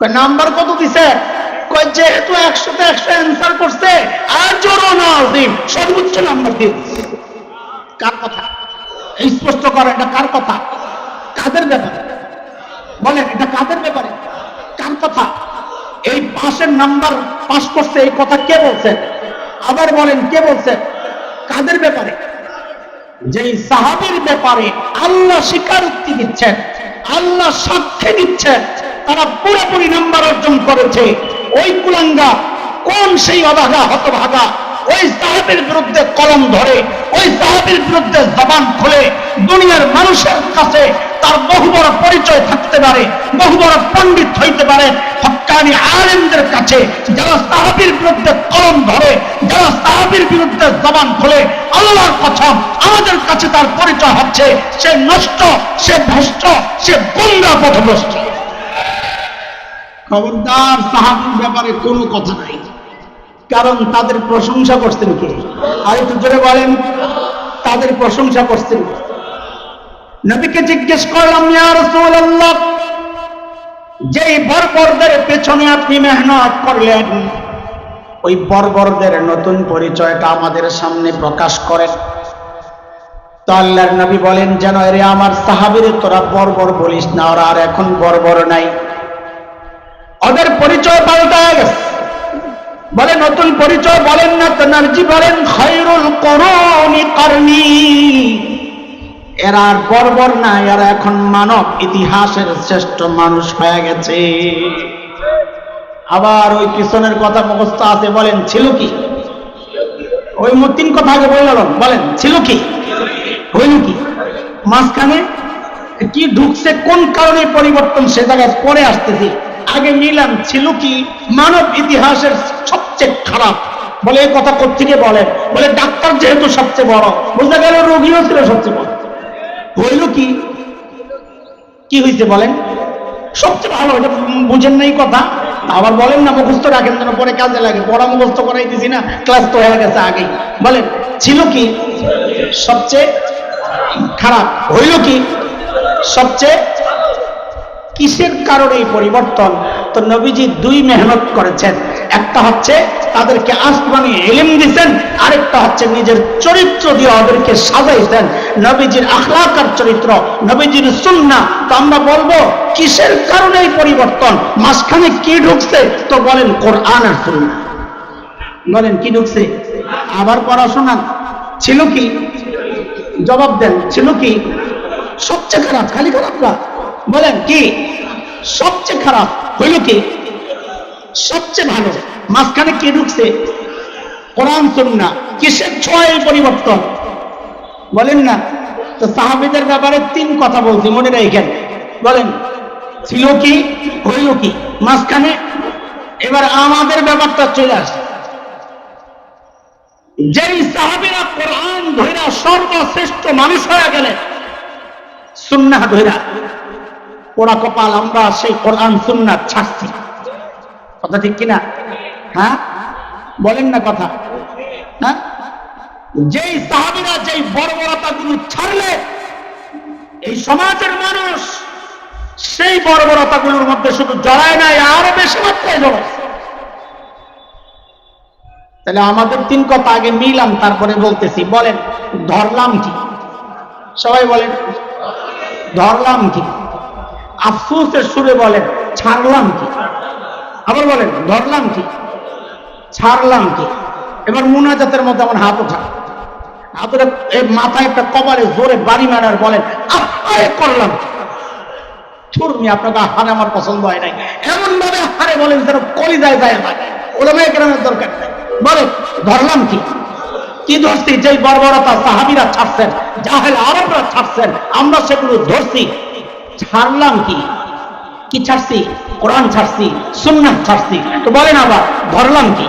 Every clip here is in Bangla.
নাম্বার কত দিছে? যেহেতু 100-তে 100 অ্যান্সার করছে আজরুন আযীম, সর্বোচ্চ নাম্বার দিয়ে দিছে। কার কথা? স্পষ্ট করে, এটা কার কথা? কাদের ব্যাপারে বলেন? এটা কাদের ব্যাপারে? কার কথা? এই পাশের নাম্বার পাস করছে, এই কথা কে বলছেন? আবার বলেন কে বলছেন? কাদের ব্যাপারে? যেই সাহাবীর ব্যাপারে আল্লাহ স্বীকারোক্তি দিচ্ছেন, আল্লাহ সাক্ষ্য দিচ্ছেন তারা পুরোপুরি নাম্বার অর্জন করেছে, ওই কুলাঙ্গা কোন সেই অভাগা হতভাগা ওই সাহাবীর বিরুদ্ধে কলম ধরে, ওই সাহাবীর বিরুদ্ধে জবান খুলে দুনিয়ার মানুষের কাছে তার বহু বড় পরিচয় থাকতে পারে, বহু বড় পণ্ডিত হইতে পারে, হক্কানি আলেমদের কাছে যারা সাহাবীর বিরুদ্ধে কলম ধরে, যারা সাহাবীর বিরুদ্ধে জবান খুলে, আল্লাহর কসম আমাদের কাছে তার পরিচয় হচ্ছে সে নষ্ট, সে ভ্রষ্ট, সে গোমরা পথভ্রষ্ট। খবরদার, সাহাবীর ব্যাপারে কোনো কথা নাই, কারণ তাদের প্রশংসা করতেন কে? আর একটু জোরে বলেন, তাদের প্রশংসা করতেন। নবীকে জিজ্ঞেস করলাম, ইয়া রাসূলুল্লাহ, যেই বর্বরদের পেছনে আপনি মেহনত করলেন, ওই বর্বরদের নতুন পরিচয়টা আমাদের সামনে প্রকাশ করেন। তো আল্লাহর নবী বলেন, যেন রে আমার সাহাবীরে তোরা বর্বর বলিস না, ওরা আর এখন বর্বর নাই, ওদের পরিচয় পাল্টায় গেছে। বলে নতুন পরিচয় বলেন না তো? নবীজি বলেন, খায়রুল কুরুনি করনি, এরা আর বর্বর না, এরা এখন মানব ইতিহাসের শ্রেষ্ঠ মানুষ হয়ে গেছে। আবার ওই পিছনের কথা মুখস্থ আছে, বলেন ছিল কি? ওই তিন কথা আগে বললাম, বলেন ছিল কি, হইল কি? মাঝখানে কি ঢুকছে, কোন কারণে পরিবর্তন, সে জায়গায় পরে আসতেছি। আগে নিলাম ছিল কি মানব ইতিহাসের সবচেয়ে খারাপ। বলে এই কথা কোত্থেকে বলেন? বলে ডাক্তার যেহেতু সবচেয়ে বড়, বোঝা গেল রোগীও ছিল সবচেয়ে বড়। হইল কি? কি হয়েছে বলেন? সবচেয়ে ভালো। এটা বুঝেন নাই কথা? আবার বলেন না, মুখস্থ রাখেন যেন পরে কাজে লাগে। পড়া মুখস্থ করাই দিছি না, ক্লাস তো হয়ে গেছে আগেই। বলেন ছিল কি সবচেয়ে খারাপ, হইল কি সবচেয়ে। কিসের কারণে এই পরিবর্তন? তো নবীজি দুই মেহনত করেছেন, একটা হচ্ছে তাদেরকে আসমানি ইলম দিয়েছেন, আরেকটা হচ্ছে নিজের চরিত্র দিয়ে ওদেরকে সাজাইছেন। নবীজির আখলাক আর চরিত্র, নবীজির সুন্নাহ। তো আমরা বলবো কিসের কারণে এই পরিবর্তন, মাঝখানে কি ঢুকছে? তো বলেন কোরআন আর সুন্নাহ। বলেন কি ঢুকছে? আবার পড়াশোনা ছিল কি? জবাব দেন, ছিল কি সবচেয়ে খারাপ? খালি খারাপ না, বলেন কি সবচেয়ে খারাপ? হইল কি সবচেয়ে ভালো? মাঝখানে কি ঢুকছে? কোরআন সুন্নাহ। কিসের ছোঁয়ায় পরিবর্তন বলেন না? তো সাহাবীদের ব্যাপারে তিন কথা বলছি, মনে রাখেন। বলেন ছিল কি, হইল কি, মাঝখানে। এবার আমাদের ব্যাপারটা চলে আসে। যেই সাহাবীরা কোরআন ধইরা সর্বশ্রেষ্ঠ মানুষ হয়ে গেলেন, সুন্নাহ ধইরা, ওরা কপাল আমরা সেই কোরআন সুন্নাহ ছাড়ছি। কথা ঠিক কিনা? হ্যাঁ বলেন না কথা? হ্যাঁ, যেই সাহাবীরা যেই বর্বরতাগুলো ছাড়লে, এই সমাজের মানুষ সেই বর্বরতাগুলোর মধ্যে শুধু জড়ায় নাই, আরো বেশি মাত্রায় জড়ায়। তাহলে আমাদের তিন কথা আগে নিলাম, তারপরে বলতেছি। বলেন ধরলাম কি? সবাই বলেন ধরলাম কি? আফসোসের সুরে বলেন ছাড়লাম কি? আবার বলেন ধরলাম কি, ছাড়লাম কি? এবার মুনাজাতের মধ্যে আমার হাত ওঠা, হাতের মাথায় একটা কপালে জোরে বাড়ি মারার বলেন আরে করলাম কি? ছুরমি আপনাকে হারে আমার পছন্দ হয় নাই, এমন ভাবে হারে বলেন যেন কলিজায় যায় আমার। ওলামায়ে কেরামের দরকার নাই। বলেন ধরলাম কি? কি ধরছি? যেই বর্বরতা সাহাবীরা ছাড়ছেন, জাহেল আরবরা ছাড়ছেন, আমরা সেগুলো ধরছি। ছাড়লাম কি? কি ছাড়ছি? কোরআন ছাড়ছি, সুন্নাহ ছাড়ছি। তো বলেন আবার ধরলাম কি,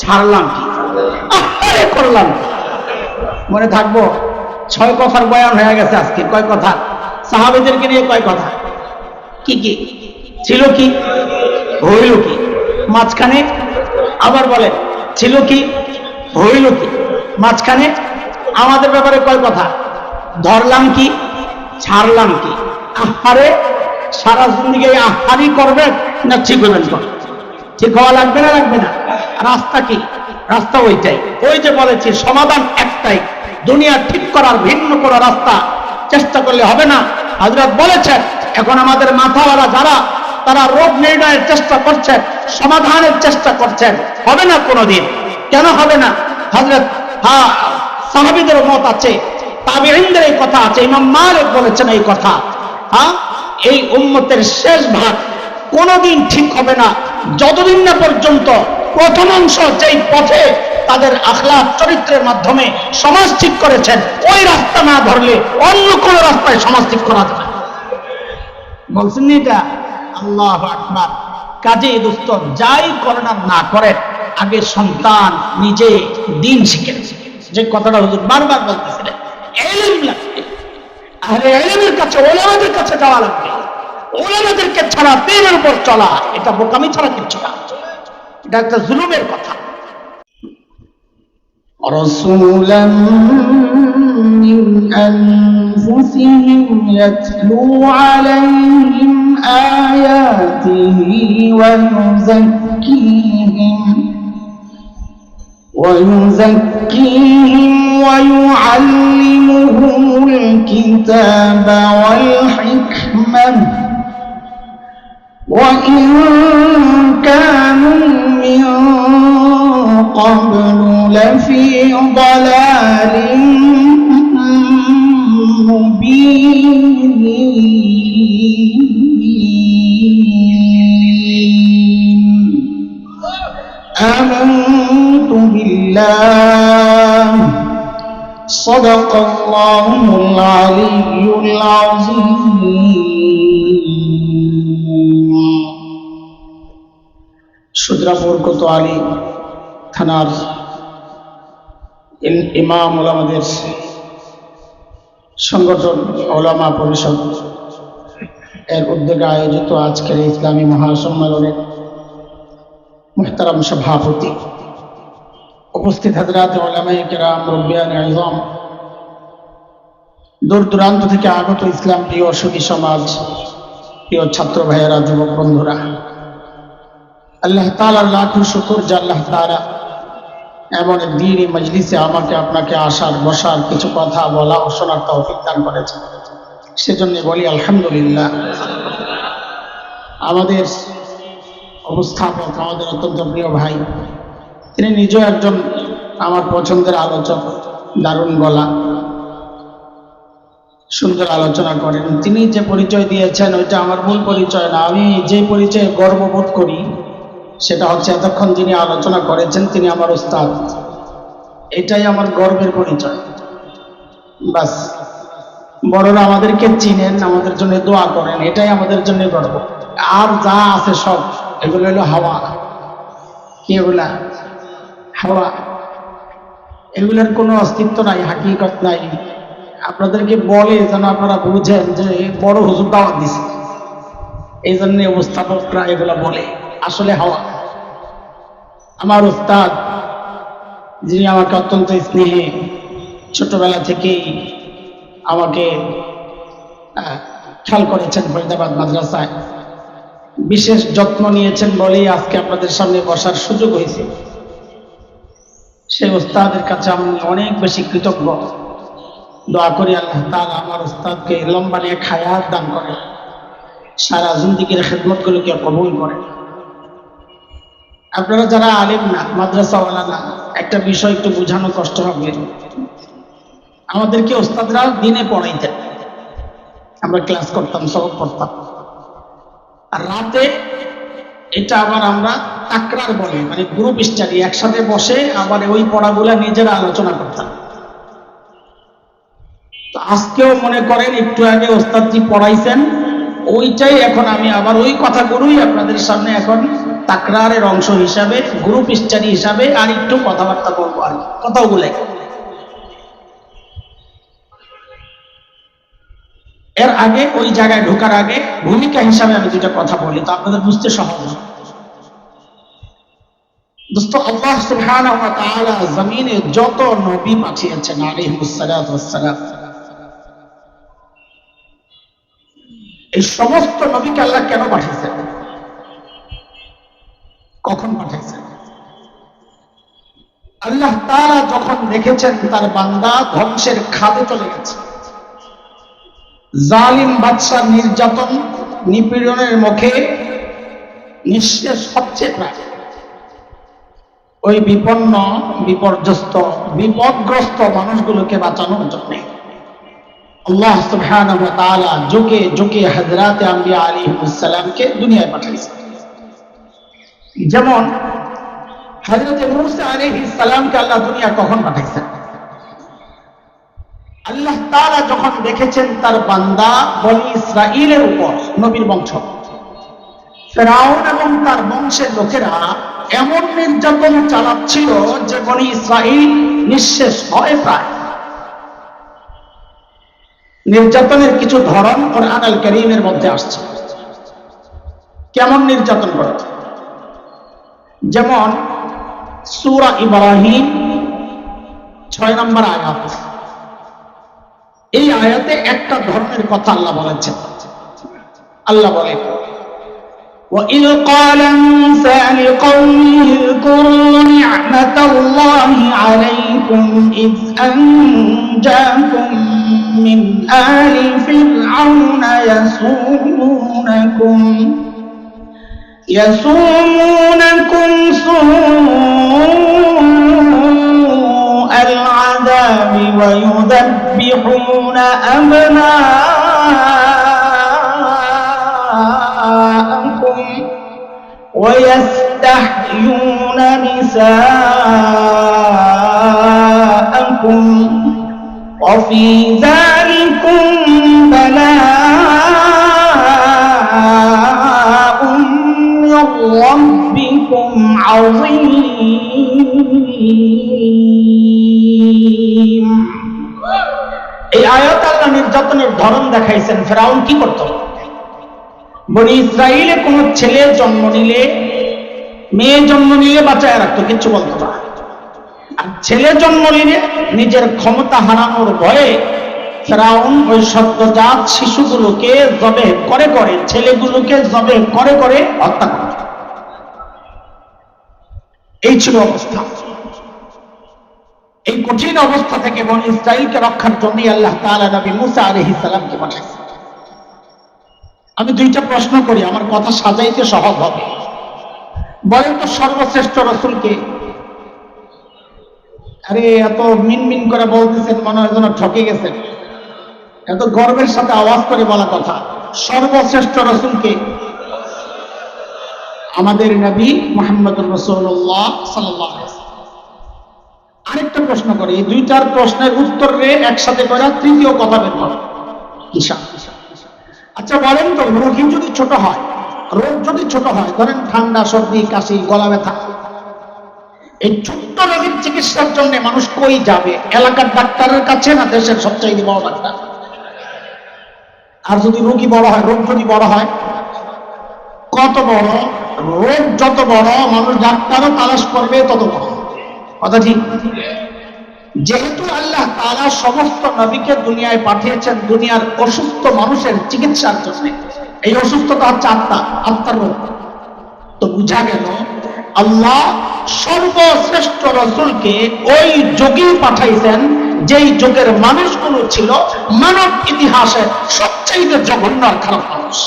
ছাড়লাম কি, আরে করলাম কি? মনে থাকবো? 6 কথার বয়ান হয়ে গেছে আজকে। কয় কথা? সাহাবীদেরকে নিয়ে কয় কথা? কি কি ছিল কি, হইল কি, মাঝখানে। আবার বলেন ছিল কি, হইল কি, মাঝখানে। আমাদের ব্যাপারে কয় কথা? ধরলাম কি, ছাড়লাম কি। আহারে সারা জিন্দেগি আহারি করবেন, না ঠিক হইবেন তো? ঠিক হওয়া লাগবে না লাগবে না? রাস্তা কি? রাস্তা ওইটাই। ওই যে বলেছি সমাধান একটাই, দুনিয়া ঠিক করার ভিন্ন কোনো রাস্তা চেষ্টা করলে হবে না। হযরত বলেছেন এখন আমাদের মাথাওয়ালা যারা, তারা রোগ নির্ণয়ের চেষ্টা করছেন, সমাধানের চেষ্টা করছেন, হবে না কোনোদিন। কেন হবে না? হযরত সাহাবীদের মত আছে, তাবেঈনদের এই কথা আছে, ইমাম মালিক বলেছেন এই কথা। এই উম্মতের শেষ ভাগ কোনোদিন ঠিক হবে না যতদিন না পর্যন্ত প্রথম অংশ যেই পথে তাদের আখলাক চরিত্রের মাধ্যমে সমাজ ঠিক করেছেন, ওই রাস্তা না ধরলে অন্য কোন রাস্তায় সমাজ ঠিক করা যাবে। বলছেন এটা? আল্লাহু আকবার। কাজেই দোস্ত, যাই করেন আর না করেন, আগে সন্তান নিজে দিন শিখেন। যে কথাটা হুজুর বারবার বলতেছিলেন, ইলম লাগবে, আহলে ইলমের কাছে, ওলামাদের কাছে যাওয়া লাগবে। ওলামাদেরকে ছাড়া দিনের উপর চলা, এটা বোকামি ছাড়া কিচ্ছু না, এটা একটা জুলুমের কথা। رسولا من أنفسهم يتلو عليهم آياته ويزكيهم ويعلمهم الكتاب والحكمة وإن كانوا من قبل لفي ضلال مبين آمنت بالله صدق الله العلي العظيم সুদ্রাপুর কোতোয়ালি থানার ইমাম ওলামাদের সংগঠন ওলামা পরিষদ এর উদ্যোগে আয়োজিত আজকের ইসলামী মহাসম্মেলনের মুহতারাম সভাপতি, উপস্থিত হযরত উলামায়ে কেরাম, মুরব্বিয়ানে আযম, দূর দূরান্ত থেকে আগত ইসলাম প্রিয় সুধী সমাজ, প্রিয় ছাত্র ভাইয়েরা, যুবক বন্ধুরা, আল্লাহ তাআলার লাখো শুকর যে আল্লাহ তাআলা এমন দ্বীনি মজলিসে আমাকে আপনাকে আসার, বসার, কিছু কথা বলা ও শোনার তৌফিক দান করেছেন। সেজন্য বলি আলহামদুলিল্লাহ। আমাদের অবস্থাপক, আমাদের অত্যন্ত প্রিয় ভাই, তিনি নিজেও একজন আমার পছন্দের আলোচক, দারুণ গলা, সুন্দর আলোচনা করেন। তিনি যে পরিচয় দিয়েছেন ওইটা আমার মূল পরিচয় না। আমি যে পরিচয়ে গর্ববোধ করি সেটা হচ্ছে এতক্ষণ যিনি আলোচনা করেছেন তিনি আমার উস্তাদ। এটাই আমার গর্বের পরিচয়। বাস, বড়রা আমাদেরকে চিনেন, আমাদের জন্য দোয়া করেন, এটাই আমাদের জন্য গর্ব। আর যা আছে সব এগুলো হলো হাওয়া। কি এগুলা? হাওয়া। এগুলোর কোনো অস্তিত্ব নাই, হাকিকত নাই। আপনাদেরকে বলে যেন আপনারা বুঝেন যে বড় হুজুর দাওয়াত দিছে, এই জন্য উপস্থাপকরা এগুলা বলে, আসলে হাওয়া। আমার উস্তাদ, যিনি আমাকে অত্যন্ত স্নেহে ছোটবেলা থেকেই আমাকে খেয়াল করেছেন, ফরিদাবাদ মাদ্রাসায় বিশেষ যত্ন নিয়েছেন বলেই আজকে আপনাদের সামনে বসার সুযোগ হয়েছে। সেই উস্তাদের কাছে আমি অনেক বেশি কৃতজ্ঞ। দোয়া করি আল্লাহ তাআলা আমার উস্তাদকে লম্বা নিয়ে হায়াত দান করে, সারা জিন্দেগীর খেদমতগুলোকে কবুল করে। আপনারা যারা আলেম না, মাদ্রাসাওয়ালা না, একটা বিষয় একটু বোঝানো কষ্ট হবে। আমাদেরকে ওস্তাদরা দিনে পড়াইতেন, আমরা ক্লাস করতাম, সবক পড়তাম, আর রাতে এটা আবার আমরা তাকরার বলে, মানে গ্রুপ স্টাডি, একসাথে বসে আবার ওই পড়াগুলা নিজেরা আলোচনা করতাম। তো আজকেও মনে করেন একটু আগে ওস্তাদজি পড়াইছেন, ওইটাই এখন আমি আবার ওই কথাগুলোই আপনাদের সামনে এখন তাকরারের অংশ হিসাবে, গ্রুপ স্টাডি হিসাবে আর একটু কথাবার্তা বলবো। আর কথাগুলো এর আগে, ওই জায়গায় ঢোকার আগে ভূমিকা হিসাবে আমি দুটা কথা বলি, তো আপনাদের বুঝতে সহজ। দোস্ত, আল্লাহ সুবহানাহু ওয়া তাআলা জমিনে যত নবী পাঠিয়েছেন আলাইহিস সালাতু ওয়াস সালাম, এই সমস্ত নবীকে আল্লাহ কেন পাঠিয়েছেন? কখন পাঠাইছেন? আল্লাহ তাআলা যখন দেখেছেন তার বান্দা ধ্বংসের খাদে চলে গেছে, জালিম বাদশার নির্যাতন নিপীড়নের মুখে নিঃশেষ হচ্ছে প্রায়, ওই বিপন্ন বিপর্যস্ত বিপদগ্রস্ত মানুষগুলোকে বাঁচানোর জন্য আল্লাহ সুবহানাহু ওয়া তাআলা যুগে যুগে হযরতে আম্বিয়া আলাইহিস সালামকে দুনিয়ায় পাঠিয়েছেন। যেমন হযরতে মূসা আলাইহিস সালামকে আল্লাহ দুনিয়া কখন পাঠাইছেন? আল্লাহ তাআলা যখন দেখেছেন তার বান্দা বনি ইসরাইলের উপর, নবীর বংশ ফেরাউন এবং তার বংশের লোকেরা এমন নির্যাতন চালাচ্ছিল যে বনি ইসরাইল নিঃশেষ হয় প্রায়। নির্যাতনের কিছু ধরন কুরআন আল কারীমের মধ্যে আসছে, কেমন নির্যাতন করে। যেমন সূরা ইব্রাহিম 6 নম্বর আয়াত, এই আয়াতে একটা ধর্মের কথা আল্লাহ বলেছেন। আল্লাহ বলেন, وَإِذْ قَالَ مُوسَى لِقَوْمِهِ اذْكُرُوا نِعْمَةَ اللَّهِ عَلَيْكُمْ إِذْ أَنْجَاكُمْ مِنْ آلِ فِرْعَوْنَ يَسُومُونَكُمْ سُوءَ الْعَذَابِ وَيُذَبِّحُونَ أَبْنَاءَكُمْ وَيَسْتَحْيُونَ نِسَاءَكُمْ وَفِي ذَلِكُمْ بَلَاءٌ مِّن رَّبِّكُمْ عَظِيمٌ। এই আয়াত আল্লাহ নির্যাতনের ধরন দেখাইছেন। ফেরাউন কি করত? বনি ইসরাইলে কোন ছেলে জন্ম নিলে, মেয়ে জন্ম নিলে বাঁচায় রাখতো, কিচ্ছু বলতো না। আর ছেলে জন্ম নিলে নিজের ক্ষমতা হারানোর ভয়ে ফেরাউন ওই সদ্যজাত শিশুগুলোকে জবে করে করে, ছেলেগুলোকে জবে করে করে হত্যা করত। এই ছিল অবস্থা। এই কঠিন অবস্থা থেকে বনি ইসরাইলকে রক্ষার জন্য আল্লাহ তাআলা নবী মূসা আলাইহিস সালামকে পাঠাইছেন। আমি দুইটা প্রশ্ন করি, আমার কথা সাজাইতে সহজ হবে। বলেন তো সর্বশ্রেষ্ঠ রাসূলকে? আরে এত মিনমিন করে বলতেছেন, মনে হয় যেন ঠকে গেছেন। এত গর্বের সাথে আওয়াজ করে বলা কথা। সর্বশ্রেষ্ঠ রাসূলকে? আমাদের নবী মুহাম্মদুর রাসূলুল্লাহ সাল্লাল্লাহু আলাইহি ওয়াসাল্লাম। আরেকটা প্রশ্ন করি, এই দুইটার প্রশ্নের উত্তরে একসাথে করে তৃতীয় কথা বের করো ইনশাআল্লাহ। আচ্ছা বলেন তো, রোগী যদি ছোট হয়, রোগ যদি ছোট হয়, ধরেন ঠান্ডা, সর্দি, কাশি, গলা ব্যথা, এই ছোট্ট রোগের চিকিৎসার জন্য মানুষ কই যাবে? এলাকার ডাক্তারের কাছে না দেশের সবচেয়ে বড় ডাক্তার? আর যদি রোগী বড় হয়, রোগ যদি বড় হয়, কত বড় রোগ, যত বড় মানুষ ডাক্তারও তালাশ করবে তত বড় কথা, ঠিক? যেহেতু আল্লাহ তাআলা সমস্ত নবীকে দুনিয়ায় পাঠিয়েছেন দুনিয়ার অসুস্থ মানুষের চিকিৎসার জন্য, এই অসুস্থতা হচ্ছে আত্মার রোগ, তো বুঝা গেল আল্লাহ সর্বশ্রেষ্ঠ রাসূলকে ওই যুগে পাঠাইছেন যেই যুগের মানুষগুলো ছিল মানব ইতিহাসে সবচাইতে জঘন্য আর খারাপ মানুষ।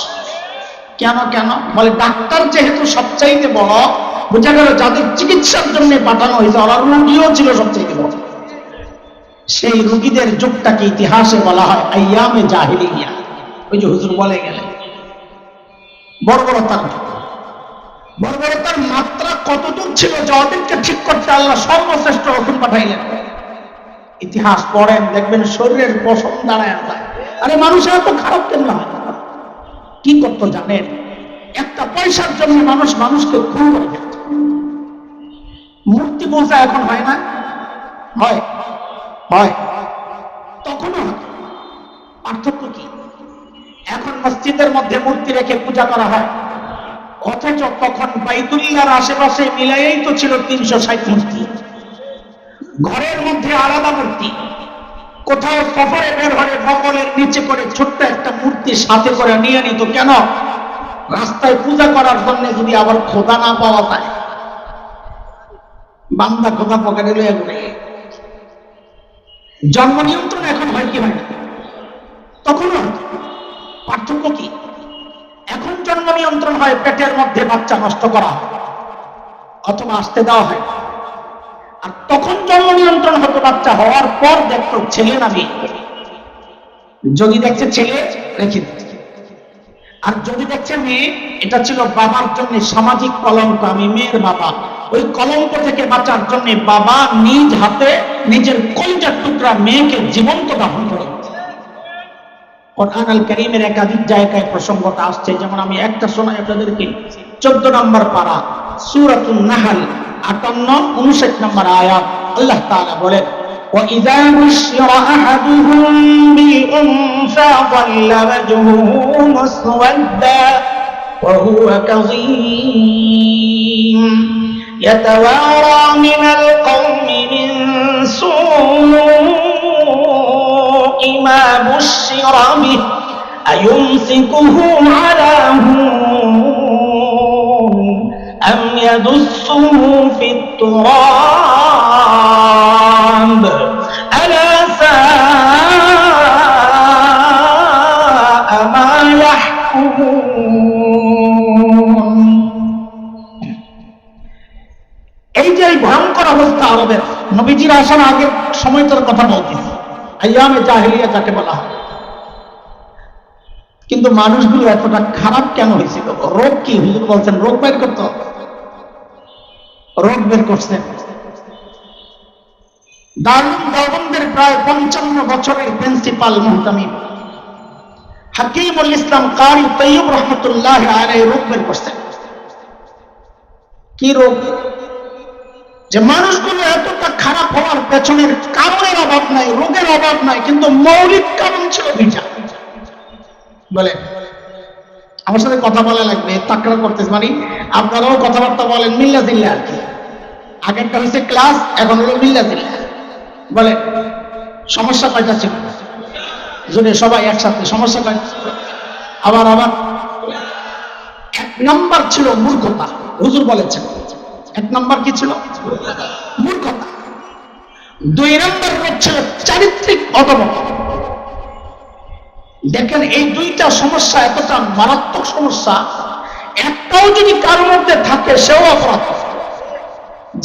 কেন কেন বলে, ডাক্তার যেহেতু সবচাইতে বড়, বোঝা গেল যাদের চিকিৎসার জন্য পাঠানো হয়েছে ওরা রোগীও ছিল সবচাইতে বড়। সেই রোগীদের যুগটাকে ইতিহাসে বলা হয় আইয়ামে জাহিলিয়া। ওই যে হুজুর বলে গেলেন বর্বরতার যুগ। বর্বরতার মাত্রা কতদূর ছিল যে ওদেরকে ঠিক করতে আল্লাহ সর্বশ্রেষ্ঠ রাসূল পাঠাইলেন। ইতিহাস পড়েন, দেখবেন শরীরের পশম দাঁড়ায় যায়। আরে মানুষের এত খারাপ কেন হয়? কি করতো জানেন? একটা পয়সার জন্য মানুষ মানুষকে খুন করে ফেলত। মূর্তি পূজা এখন হয় না? হয় হয়, তখনও হয়। পার্থক্য কি? এখন মসজিদের মধ্যে মূর্তি রেখে পূজা করা হয়, অথচ তখন বাইতুল্লাহর আশেপাশে মিলাইই তো ছিল 360 মূর্তি। ঘরের মধ্যে আলাদা মূর্তি, কোথাও সফরে বের হলে বগলের নিচে করে ছোট্ট একটা মূর্তি সাথে করে নিয়ে নিত। কেন? রাস্তায় পূজা করার জন্য যদি আবার খোদা না পাওয়া যায়, বান্দা খোদা পকেটে লইয়া ঘুরে। জন্ম নিয়ন্ত্রণ এখন হয় কি হয় না? তখনও পার্থক্য কি? এখন জন্ম নিয়ন্ত্রণ হয় পেটের মধ্যে বাচ্চা নষ্ট করা অথবা আসতে দেওয়া হয়, আর তখন জন্ম নিয়ন্ত্রণ হতো বাচ্চা হওয়ার পর দেখতো ছেলে না মেয়ে। যদি দেখছে ছেলে রেখে দিচ্ছে, আর যদি দেখছে মেয়ে, এটা ছিল বাবার জন্য সামাজিক কলঙ্ক, আমি মেয়ের বাবা। ওই কলঙ্ক থেকে বাঁচার জন্য বাবা নিজ হাতে নিজের কলিজার টুকরা মেয়েকে জীবন্ত দাফন করে। কোরআন আল কারীমের একাধিক জায়গায় প্রসঙ্গটা আসছে, যেমন আমি একটা শোনাই আপনাদেরকে। 14 নম্বর পারা সূরাতুন নাহল 58 59 নম্বর আয়াত। আল্লাহ তাআলা বলেন, وَإِذَا بُشِّرَ أَحَدُهُم بِالْأُنثَىٰ ظَلَّ وَجْهُهُ مُسْوَدًّا وَهُوَ كَظِيمٌ يَتَوَارَىٰ مِنَ الْقَوْمِ مِن سُوءِ مَا بُشِّرَ بِهِ أَيُمْسِكُهُ عَلَىٰ هُونٍ أَمْ يَدُسُّهُ فِي التُّرَابِ أَلَا سَاءَ مَا يَحْكُمُونَ। এই যে ভয়ঙ্কর অবস্থা আরবের, নবীজির আসার আগের সময়টার কথা বলতেছি, আইয়ামে জাহেলিয়া যাকে বলা হয়। কিন্তু মানুষগুলো এতটা খারাপ কেন হয়েছিল? রোগ কি? হুজুর বলছেন রোগ বের করতে হবে। রোগ বের করছেন। দারুল দেওবন্দের প্রায় 55 বছরের প্রিন্সিপাল মুহতামিম হাকিমুল ইসলাম কারি তৈয়ব রহমতুল্লাহ আলাইহি রোগ বের করছেন। কি রোগ? যে মানুষগুলো এতটা খারাপ হওয়ার পেছনের কারণের অভাব নাই, রোগের অভাব নাই, কিন্তু মৌলিক কারণ ছিল দুইটা। বলে আমার সাথে কথা বলা লাগবে, তাকরার করতেছে, মানে আপনারাও কথাবার্তা বলেন মিল্লা জিল্লা আর কি। আগেরটা হচ্ছে ক্লাস, এখন হলো মিল্লা জিল্লা। বলে সমস্যা কয়টা ছিল? যদি সবাই একসাথে সমস্যা কয়টা? আবার 1 নম্বর ছিল মূর্খতা। হুজুর বলেছেন 1 নম্বর কি ছিল? মূর্খতা। 2 নম্বর রোগ ছিল চারিত্রিক অধমতা। দেখেন এই দুইটা সমস্যা এতটা মারাত্মক সমস্যা, একটাও যদি কার মধ্যে থাকে সেও অপরাধ।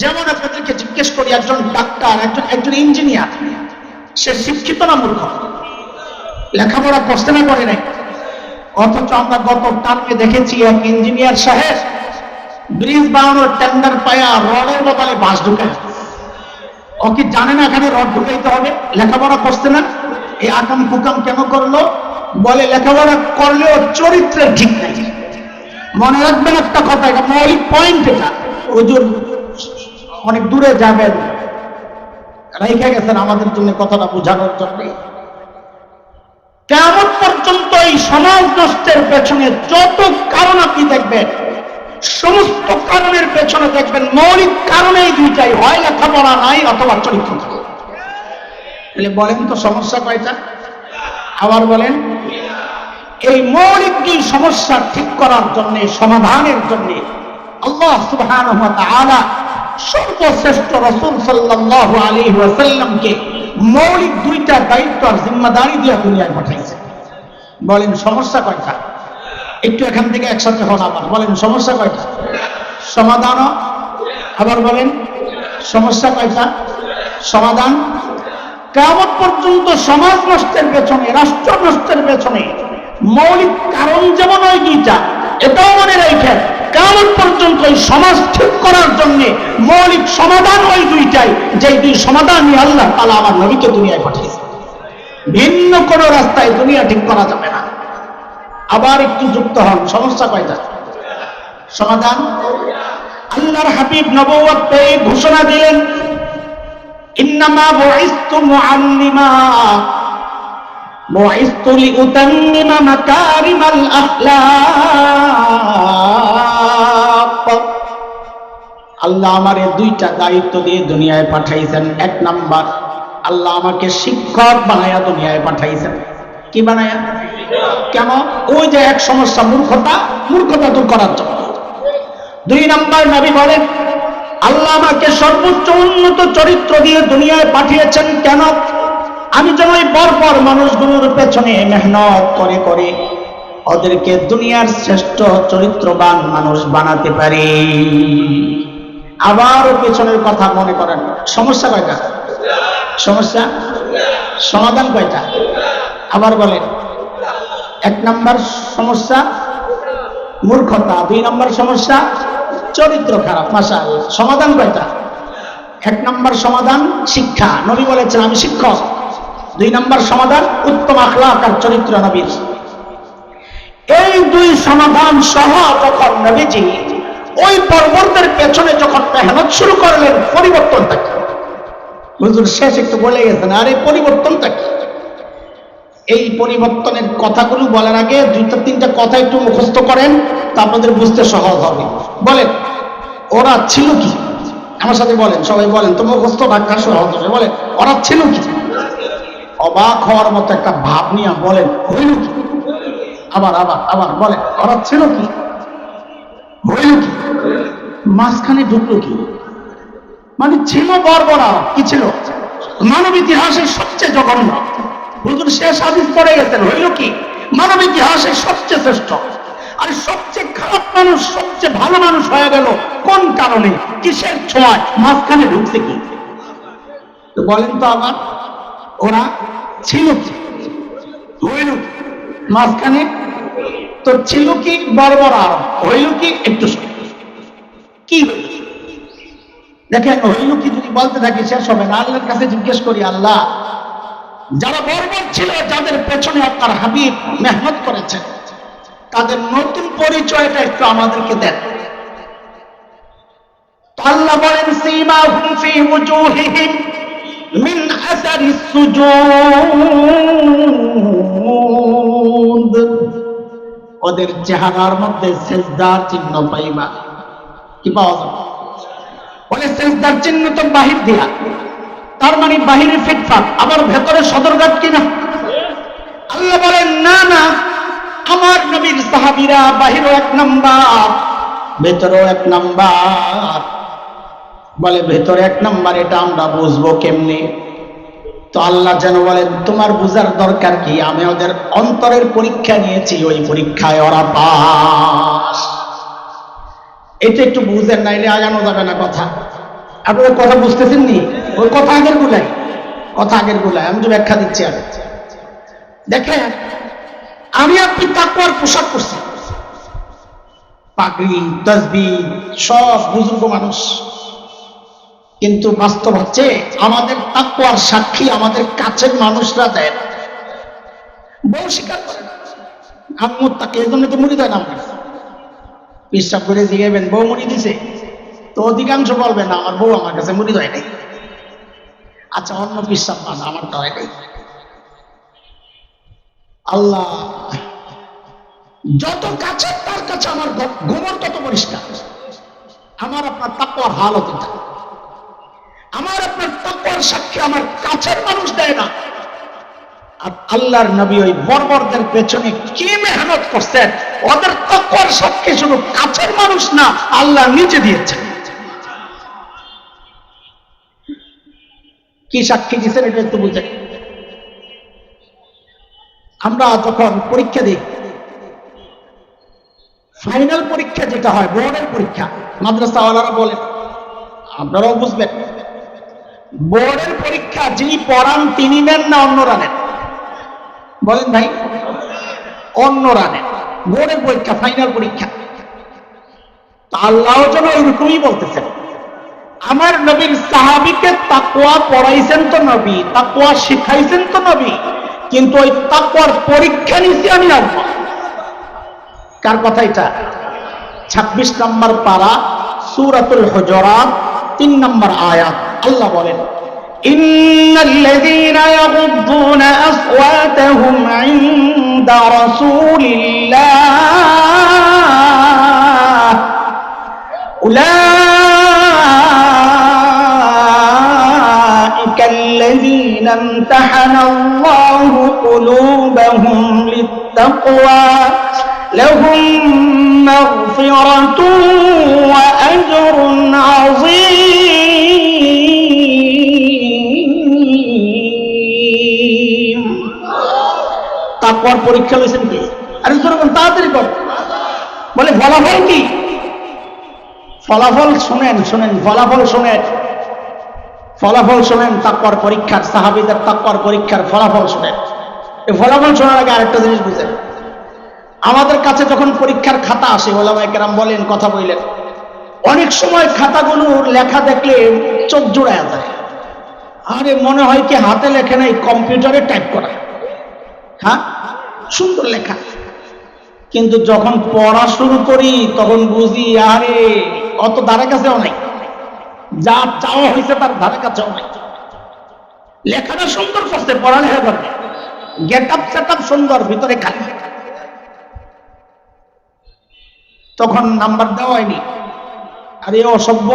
যেমন আপনাদেরকে জিজ্ঞেস করি, একজন ডাক্তার, একজন ইঞ্জিনিয়ার, সে শিক্ষিত না মূর্খ? লেখাপড়া করতে না করে নাই? অথচ আমরা গত টার্মে দেখেছি এক ইঞ্জিনিয়ার সাহেব ব্রিজ বানানোর টেন্ডার পায়া রডের বদলে বাঁশ ঢুকায়। ও কি জানে না এখানে রড ঢুকাইতে হবে? লেখাপড়া করতে না? এই আকাম কুকাম কেন করলো? বলে লেখাপড়া করলেও চরিত্রের ঠিক নাই। মনে রাখবেন একটা কথা, এটা মৌলিক পয়েন্ট। এটা হুজুর অনেক দূরে যাবেন, রেখে গেছেন আমাদের জন্য কথাটা বোঝানোর জন্য। কিয়ামত পর্যন্ত এই সমাজ নষ্টের পেছনে যত কারণ আপনি দেখবেন, সমস্ত কারণের পেছনে দেখবেন মৌলিক কারণেই দুইটাই, হয় লেখাপড়া নাই অথবা চরিত্র। তাহলে বলেন তো সমস্যা কয়টা? আবার বলেন। এই মৌলিক দুই সমস্যা ঠিক করার জন্য, সমাধানের জন্য আল্লাহ সুবহানাহু ওয়া তাআলা সর্বশ্রেষ্ঠ রাসূল সাল্লাল্লাহু আলাইহি ওয়াসাল্লামকে মৌলিক দুইটা দায়িত্ব আর জিম্মাদারি দিয়ে দুনিয়ায় পাঠাইছে। বলেন সমস্যা কয়টা? একটু এখান থেকে একসাথে হন। আবার বলেন সমস্যা কয়টা? সমাধানও। আবার বলেন সমস্যা কয়টা? সমাধান। কিয়ামত পর্যন্ত সমাজ নষ্টের পেছনে, রাষ্ট্র নষ্টের পেছনে মৌলিক কারণ যেমন ওই দুইটা, এটাও মনে রাখেন কিয়ামত পর্যন্ত এই সমাজ ঠিক করার জন্য মৌলিক সমাধান ওই দুইটাই, যেই দুই সমাধান নিয়ে আল্লাহ তাআলা আমার নবীকে দুনিয়ায় পাঠিয়েছে। ভিন্ন কোনো রাস্তায় দুনিয়া ঠিক করা যাবে না। আবার একটু যুক্ত হন, সমস্যা কয়টা? সমাধান। আল্লাহর হাবিব নবুয়ত পেয়ে ঘোষণা দিলেন, ইন্নামা বুইসতু মুআল্লিমা বুইসতু লিউতাম্মিমা মাকারিমাল আখলাক। আল্লাহ আমারে দুইটা দায়িত্ব দিয়ে দুনিয়ায় পাঠাইছেন। 1 নাম্বার, আল্লাহ আমাকে শিক্ষক বানায়া দুনিয়ায় পাঠাইছেন। কি বানায়া? কেন? ওই যে এক সমস্যা মূর্খতা, মূর্খতা দূর করার জন্য। 2 নাম্বার নবী বলেন আল্লাহ আমাকে সর্বোচ্চ উন্নত চরিত্র দিয়ে দুনিয়ায় পাঠিয়েছেন কেন? আমি যেন এই বর্বর মানুষগুলোর পেছনে মেহনত করে করে ওদেরকে দুনিয়ার শ্রেষ্ঠ চরিত্রবান মানুষ বানাতে পারি। আবার পেছনের কথা মনে করেন। সমস্যা কয়টা? সমস্যা, সমাধান কয়টা? আবার বলেন। 1 নম্বর সমস্যা মূর্খতা, 2 নম্বর সমস্যা চরিত্র খারাপ। মাশাআল্লাহ, সমাধান কয়টা? 1 নম্বর সমাধান শিক্ষা, নবী বলেছেন আমি শিক্ষক। 2 নম্বর সমাধান উত্তম আখলাক আর চরিত্র নবীর। এই 2 সমাধান সহ যখন নবীজি ওই পর্বতের পেছনে যখন মেহনত শুরু করলেন, পরিবর্তনটা কি? হুজুর শেষ একটু বলে গেছেন, আর এই পরিবর্তনটা কি? এই পরিবর্তনের কথাগুলো বলার আগে 2-3টা কথা একটু মুখস্থ করেন, তা আপনাদের বুঝতে সহজ হবে। বলেন, ওরা ছিল কি? আমার সাথে বলেন, সবাই বলেন তো, মুখস্থ রাখা সহজ হবে। বলেন, ওরা ছিল কি? অবাক হওয়ার মতো একটা ভাব নিয়ে বলেন, হইল কি? আবার আবার আবার বলেন, ওরা ছিল কি? হইল কি? মাঝখানে ঢুকলো কি? মানে ছিল বর্বরা। কি ছিল? মানব ইতিহাসের সবচেয়ে জঘন্য। হুজুর শেষ হাদিস পড়ে গেছেন, হইল কি? মানব ইতিহাসের সবচেয়ে শ্রেষ্ঠ আর সবচেয়ে খারাপ মানুষ সবচেয়ে ভালো মানুষ হয়ে গেল কোন কারণে? কিসের ছোঁয়ায়? মাঝখানে ঢুকছে কি? তো বলেন তো আবার, ওরা ছিল কি? হইল কি? মাঝখানে তো ছিল কি? বর্বরা। হইল কি? একটু কি হইল? দেখেন, হইল কি যদি বলতে থাকি শেষ হবে না। আল্লাহর কাছে জিজ্ঞেস করি, আল্লাহ, যারা বর্বর ছিল, যাদের পেছনে আপনার হাবিব মেহনত করেছেন, তাদের নতুন পরিচয়টা একটু আমাদেরকে দেন। আল্লাহ বলেন, সীমাহুম ফি ওজুহিহিম মিন আসারিস সুজুদ, ওদের চেহারার মধ্যে সেজদার চিহ্ন পাইবা। কি পাওয়া যাবে? বলে সেজদার চিহ্ন তো বাহির দিয়া, তার মানে বাহিরে ফিটফাট, আবার ভেতরে সদরঘাট কিনা? আল্লাহ বলেন, না না, আমার নবীর সাহাবীরা বাহিরও 1 নাম্বার, ভেতরেও 1 নাম্বার। বলে ভেতরে 1 নাম্বার, এটা আমরা বুঝবো কেমনে? তো আল্লাহ যেন বলেন, তোমার বুঝার দরকার কি? আমি ওদের অন্তরের পরীক্ষা নিয়েছি, ওই পরীক্ষায় ওরা পাস। এটা একটু বুঝেন, নাইলে আগানো যাবে না কথা। আপনারা কথা বুঝতেছেন নি? ওই কথা আগের গুলাই, কথা আগের গুলাই। আমি তো ব্যাখ্যা দিচ্ছি আগে। দেখেন, আমি আপনি তাকওয়ার পোশাক করছি, পাগড়ি তাসবিহ সব বুজুর্গ মানুষ, কিন্তু বাস্তব হচ্ছে আমাদের তাকওয়ার সাক্ষী আমাদের কাছের মানুষরা দেয়। বউ স্বীকার করে না, আমি মুত্তাকি, এই জন্য তো মুড়ি দেয় না। আমার বিশ্বাস করে জিগাইবেন, বউ মুড়ি দিছে? তো অধিকাংশ বলবে না, আমার বউ আমার কাছে মুড়ি দেয় নাই। আচ্ছা, অন্য বিশ্বাস পান, আমার তো হয় নাই। আল্লাহ যত কাছে, তার কাছে আমার গোবর তত পরিষ্কার। আমার আপনার তাকওয়ার হালত এটা। আমার আপনার তাকওয়ার সাক্ষী আমার কাছের মানুষ দেয় না। আর আল্লাহর নবী ওই বর্বরদের পেছনে কি মেহনত করছেন, ওদের তাকওয়ার সাক্ষী শুধু কাছের মানুষ না, আল্লাহ নিজে দিয়েছেন। কি সাক্ষী দিচ্ছেন এটা একটু বুঝেন। আমরা যখন পরীক্ষা দিই, ফাইনাল পরীক্ষা যেটা হয়, বোর্ডের পরীক্ষা, মাদ্রাসাওয়ালারা বলেন, আপনারাও বুঝবেন, বোর্ডের পরীক্ষা যিনি পড়ান তিনি নেন না অন্যরা নেন? বলেন ভাই, অন্যরা নেন। বোর্ডের পরীক্ষা ফাইনাল পরীক্ষা। আল্লাহ যেন ওইরকমই বলতেছেন, আমার নবীর সাহাবীকে তাকওয়া পড়াইছেন তো নবী, তাকওয়া শিখাইছেন তো নবী, কিন্তু ওই তাকওয়ার পরীক্ষা নিছি আমি আল্লাহ। কার কথা এটা? 26 নম্বর পারা, সূরাতুল হুজুরাত, 3 নম্বর আয়াত। আল্লাহ বলেন, ইন্নাল্লাযীনা ইয়াগুদ্দুনা আসওয়াতাহুম ইনদা রাসূলিল্লাহ উলাইকাল্লাযীনা ইমতাহানাল্লাহু কুলুবাহুম লিত্তাকওয়া লাহুম মাগফিরাতুন ওয়া আজরুন আযীম। পর পরীক্ষা লইছেন কি? আরে যেরকম তাড়াতাড়ি কর। বলে ফলাফল কি? ফলাফল শুনেন, ফলাফল শুনেন, ফলাফল শোনেন। তাকওয়ার পরীক্ষার, সাহাবীদের তাকওয়ার পরীক্ষার ফলাফল শুনেন। এই ফলাফল শোনার আগে আরেকটা জিনিস বুঝেন। আমাদের কাছে যখন পরীক্ষার খাতা আসে, ওলামায়ে কেরাম বলেন, কথা বললেন, অনেক সময় খাতাগুলোর লেখা দেখলে চোখ জোড়ায় যায়। আরে মনে হয় কি হাতে লেখে নাই, কম্পিউটারে টাইপ করা। হ্যাঁ, সুন্দর লেখা, কিন্তু যখন পড়া শুরু করি তখন বুঝি আরে অত ধারে কাছেও নাই, যা চাওয়া হয়েছে তার ধারে কাছেও নাই। লেখাটা সুন্দর করছে, পড়ালেখা করবে, গেট আপ সেট আপ সুন্দর, ভিতরে খালি। তখন নাম্বার দেওয়া হয়নি। আরে অসভ্য,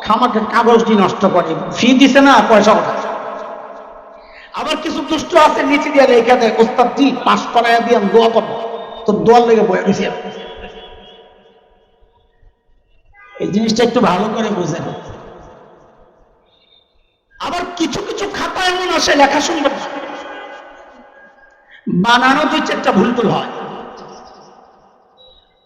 খামাকে কাগজটি নষ্ট করে, ফি দিছে না, পয়সা ওঠা। আবার কিছু দুষ্ট আছে নিচে দিয়ে লেখা দেয়, ওস্তাদ জি পাস করাইয়া দিয়ে আমি দোয়া করবো, তো দোয়ার লেগে বয়ে দিছি। এই জিনিসটা একটু ভালো করে বুঝেন। আবার কিছু কিছু খাতা এমন আসে লেখা সুন্দর, বানানো 2-4টা ভুল টুল হয়,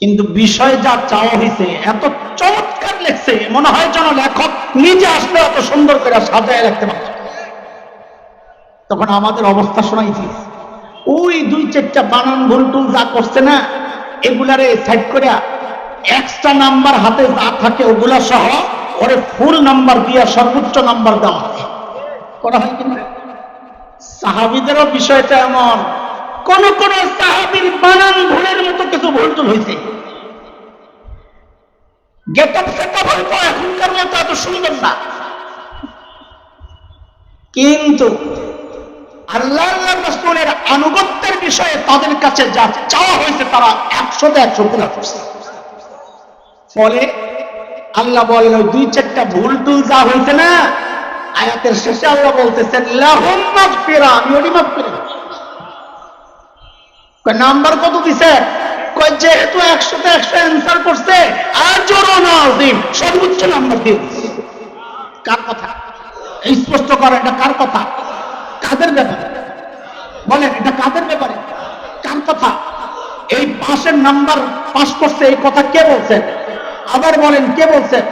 কিন্তু বিষয় যা চাওয়া হয়েছে এত চমৎকার লেখছে, মনে হয় যেন লেখক নিজে আসলে এত সুন্দর করে সাজায় রাখতে পারছে। তখন আমাদের অবস্থা শোনাইছি, ওই 2-4টা বানান ভুল টুল যা করছে না, এগুলারে সাইড করে এক্সট্রা নাম্বার হাতে যা থাকে ওগুলা সহ ওরে ফুল নাম্বার দিয়ে সর্বোচ্চ নাম্বার দেওয়া হয়, করা হয় কিনা? সাহাবীদেরও বিষয়টা এমন, কোন কোন সাহাবীর বানান ভুলের মতো কিছু ভুল টুল হয়েছে, গেট আপ সেট আপ হয়তো এখনকার মতো এত সুন্দর না, কিন্তু আল্লাহ রাসূলের আনুগত্যের বিষয়ে তাদের কাছে যা চাওয়া হয়েছে তারা 100তে 100 পুরা করছে। ফলে আল্লাহ বলেন ওই 2-4টা ভুল টুল যা হয়েছে না, আয়াতের শেষে আল্লাহ বলতেছেন লাহুম মাগফিরা, আমি ওটি মাফ করে দিই। নাম্বার কত দিছে? কয় যেহেতু 100তে 100 অ্যান্সার করছে, আজরুন আযীম, সর্বোচ্চ নাম্বার দিয়ে দিছে। কার কথা? স্পষ্ট করেন, এটা কার কথা? কাদের ব্যাপারে বলেন? এটা কাদের ব্যাপারে, কার কথা? এই পাশের নাম্বার পাস করছে, এই কথা কে বলছেন? আবার বলেন কে বলছেন?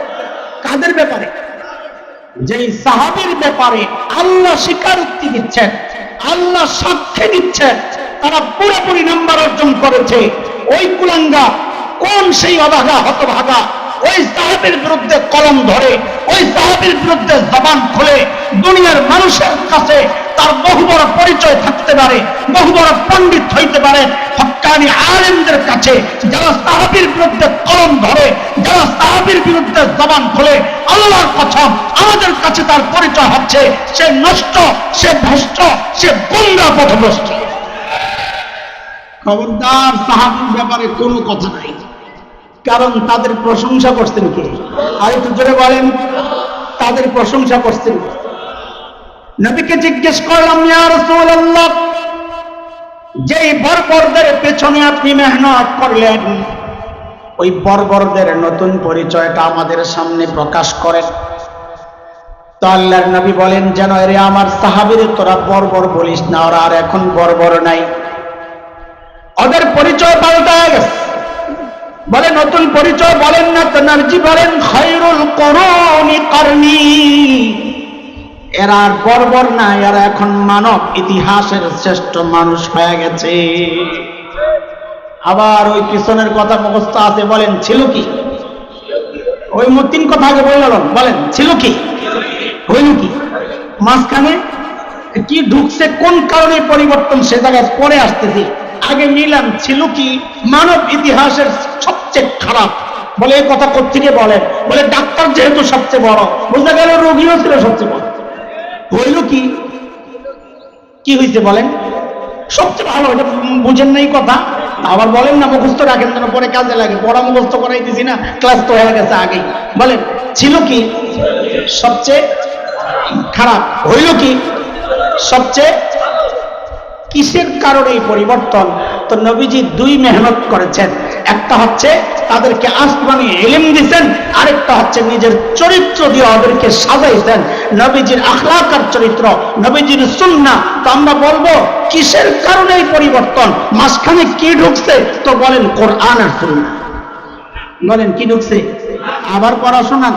কাদের ব্যাপারে? যেই সাহাবীর ব্যাপারে আল্লাহ স্বীকারোক্তি দিচ্ছেন, আল্লাহ সাক্ষ্য দিচ্ছেন তারা পুরোপুরি নাম্বার অর্জন করেছে, ওই কুলাঙ্গা কোন সেই অভাগা হতভাগা ওই সাহাবীর বিরুদ্ধে কলম ধরে, ওই সাহাবীর বিরুদ্ধে জবান খুলে দুনিয়ার মানুষের কাছে তার বহু বড় পরিচয় থাকতে পারে, বহু বড় পণ্ডিত হইতে পারে, হক্কানি আলেমদের কাছে যারা সাহাবীর বিরুদ্ধে কলম ধরে, যারা সাহাবীর বিরুদ্ধে জবান খুলে, আল্লাহর কসম আমাদের কাছে তার পরিচয় হচ্ছে সে নষ্ট, সে ভ্রষ্ট, সে গোমরা পথভ্রষ্ট। খবরদার, সাহাবীর ব্যাপারে কোনো কথা নাই, কারণ তাদের প্রশংসা করছেন কে? আর একটু জোরে বলেন, তাদের প্রশংসা করছেন। নবীকে জিজ্ঞেস করলাম, ইয়া রাসূলুল্লাহ, যেই বর্বরদের পেছনে আপনি মেহনত করলেন, ওই বর্বরদের নতুন পরিচয়টা আমাদের সামনে প্রকাশ করেন। তো আল্লাহর নবী বলেন, যেন এরে আমার সাহাবীর তোরা বর্বর বলিস না, ওরা আর এখন বর্বর নাই, ওদের পরিচয় পাল্টায় গেছে। বলে নতুন পরিচয় বলেন না, তো নবীজি বলেন খায়রুল কুরুনি করনি, এরা আর বর্বর না, এরা এখন মানব ইতিহাসের শ্রেষ্ঠ মানুষ হয়ে গেছে। আবার ওই পিছনের কথা মুখস্থ আছে, বলেন ছিল কি? ওই 3 কথা আগে বললাম, বলেন ছিল কি, হইল কি? মাঝখানে কি ঢুকছে, কোন কারণে পরিবর্তন, সে জায়গায় পরে আসতেছি। আগে নিলাম ছিল কি, মানব ইতিহাসের সবচেয়ে খারাপ। বলে এই কথা কোত্থেকে বলেন? বলে ডাক্তার যেহেতু সবচেয়ে বড়, বোঝা গেল রোগীও ছিল সবচেয়ে বড়। হইল কি? কি হয়েছে বলেন? সবচেয়ে ভালো, এটা বুঝেন নাই কথা, আবার বলেন না মুখস্থ রাখেন যেন পরে কাজে লাগে। পড়া মুখস্থ করাই দিছি না, ক্লাস তো হয়ে গেছে আগেই। বলেন ছিল কি? সবচেয়ে খারাপ। হইল কি? সবচেয়ে। কিসের কারণে এই পরিবর্তন? তো নবীজি 2 মেহনত করেছেন। একটা হচ্ছে তাদেরকে আসমানি ইলম দিয়েছেন, আরেকটা হচ্ছে নিজের চরিত্র দিয়ে ওদেরকে সাজাইছেন, নবীজির আখলাক আর চরিত্র, নবীজির সুন্নাহ। তো আমরা বলবো কিসের কারণে এই পরিবর্তন, মাঝখানে কি ঢুকছে? তো বলেন কোরআন আর সুন্নাহ। বলেন কি ঢুকছে? আবার পড়াশোনা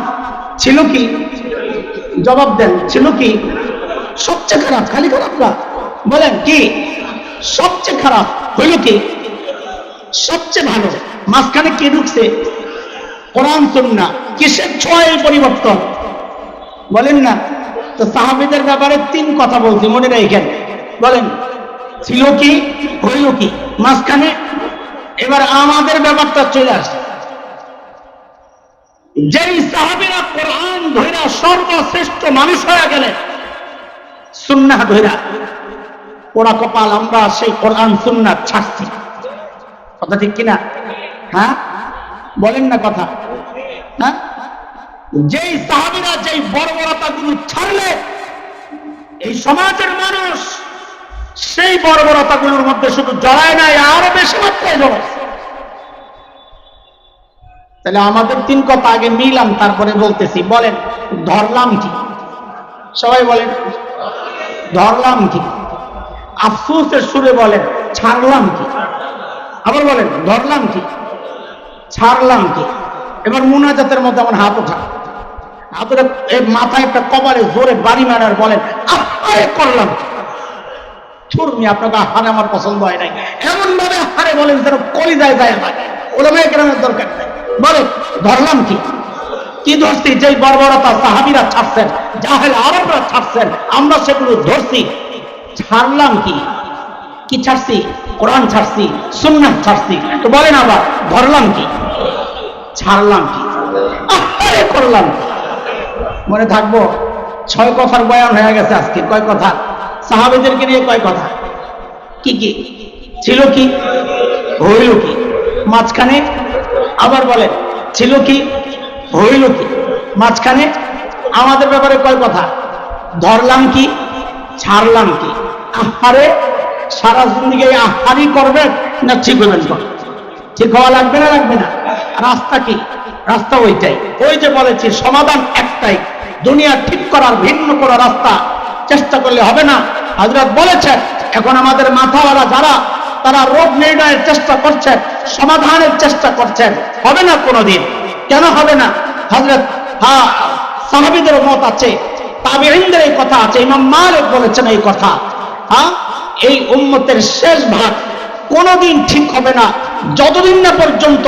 ছিল কি? জবাব দেন, ছিল কি? সবচেয়ে খারাপ, খালি খারাপ না, বলেন কি সবচেয়ে খারাপ? হইল কি সবচেয়ে ভালো? মাঝখানে কি ঢুকছে? কোরআন সুন্নাহ। কিসের ছোঁয়ায় পরিবর্তন বলেন না? তো সাহাবীদের ব্যাপারে 3 কথা বলছি, মনে রাখেন। বলেন ছিল কি, হইল কি, মাঝখানে। এবার আমাদের ব্যাপারটা চলে আসে। যেই সাহাবীরা কোরআন ধইরা সর্বশ্রেষ্ঠ মানুষ হয়ে গেলেন, সুন্নাহ ধইরা, পোড়া কপাল আমরা সেই কোরআন সুন্নাহ ছাড়ছি। কথা ঠিক কিনা? হ্যাঁ বলেন না কথা? হ্যাঁ, যেই সাহাবীরা যেই বর্বরতাগুলো ছাড়লে, এই সমাজের মানুষ সেই বর্বরতাগুলোর মধ্যে শুধু জড়ায় নাই, আরো বেশি মাত্রায় জড়ায়। তাহলে আমাদের 3 কথা আগে মিলাম, তারপরে বলতেছি। বলেন ধরলাম কি? সবাই বলেন ধরলাম কি? আফসোসের সুরে বলেন ছাড়লাম কি? আবার বলেন ধরলাম কি, ছাড়লাম কি? এবার মুনাজাতের মধ্যে আমার হাত ওঠা, হাতের মাথায় একটা কপালে জোরে বাড়ি মারার বলেন আহারে করলাম। থুরমি আপনাকে আহারে আমার পছন্দ হয় নাই, এমন ভাবে আহারে বলেন যেন কলিজায় যায় না। ওলামায়ে কেরামের দরকার নাই। বলে ধরলাম কি? কি ধরছি? যেই বর্বরতা সাহাবীরা ছাড়ছেন, জাহেল আরবরা ছাড়ছেন, আমরা সেগুলো ধরছি। ছাড়লাম কি? কি ছাড়ছি? কোরআন ছাড়ছি, সুন্নাহ ছাড়ছি। তো বলেন আবার ধরলাম কি, ছাড়লাম কি, আরে করলাম কি? মনে থাকবো? 6 কথার বয়ান হয়ে গেছে আজকে। কয় কথা? সাহাবীদেরকে নিয়ে কয় কথা? কি কি ছিল, কি হইল কি, মাঝখানে আবার বলেন ছিল কি, হইল কি, মাঝখানে আমাদের ব্যাপারে কয় কথা? ধরলাম কি, ছাড়লাম কি। আহারে সারা জিন্দেগি আহারি করবেন না ঠিক হবেন? ঠিক হওয়া লাগবে না, লাগবে না? রাস্তা কি? রাস্তা ওইটাই, ওই যে বলেছি সমাধান একটাই, দুনিয়া ঠিক করার ভিন্ন কোনো রাস্তা চেষ্টা করলে হবে না। হযরত বলেছেন এখন আমাদের মাথাওয়ালা যারা, তারা রোগ নির্ণয়ের চেষ্টা করছেন, সমাধানের চেষ্টা করছেন, হবে না কোনোদিন। কেন হবে না? হযরত সাহাবীদের মত আছে, তাবেঈনদের এই কথা আছে, ইমাম মালিক বলেছেন এই কথা। এই উম্মতের শেষ ভাগ কোনোদিন ঠিক হবে না যতদিন না পর্যন্ত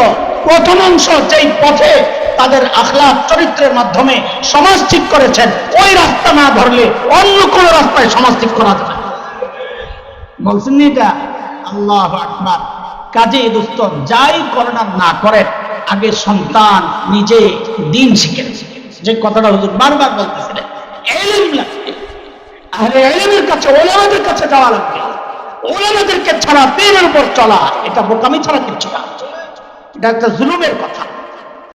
প্রথম অংশ যেই পথে তাদের আখলাক চরিত্রের মাধ্যমে সমাজ ঠিক করেছেন, ওই রাস্তা না ধরলে অন্য কোন রাস্তায় সমাজ ঠিক করা যাবে। বলছেন এটা? আল্লাহু আকবার। কাজে দোস্ত, যাই করেন আর না করেন, আগে সন্তান নিজে দিন শিখে, যে কথাটা হুজুর বারবার বলতেছিলেন, ইলম লাগবে। আরে ইলমের কাছে, ওলামাদের কাছে যাওয়া লাগবে। ওলামাদেরকে ছাড়া দিনের উপর চলা, এটা বোকামি ছাড়া কিচ্ছু না, এটা একটা জুলুমের কথা।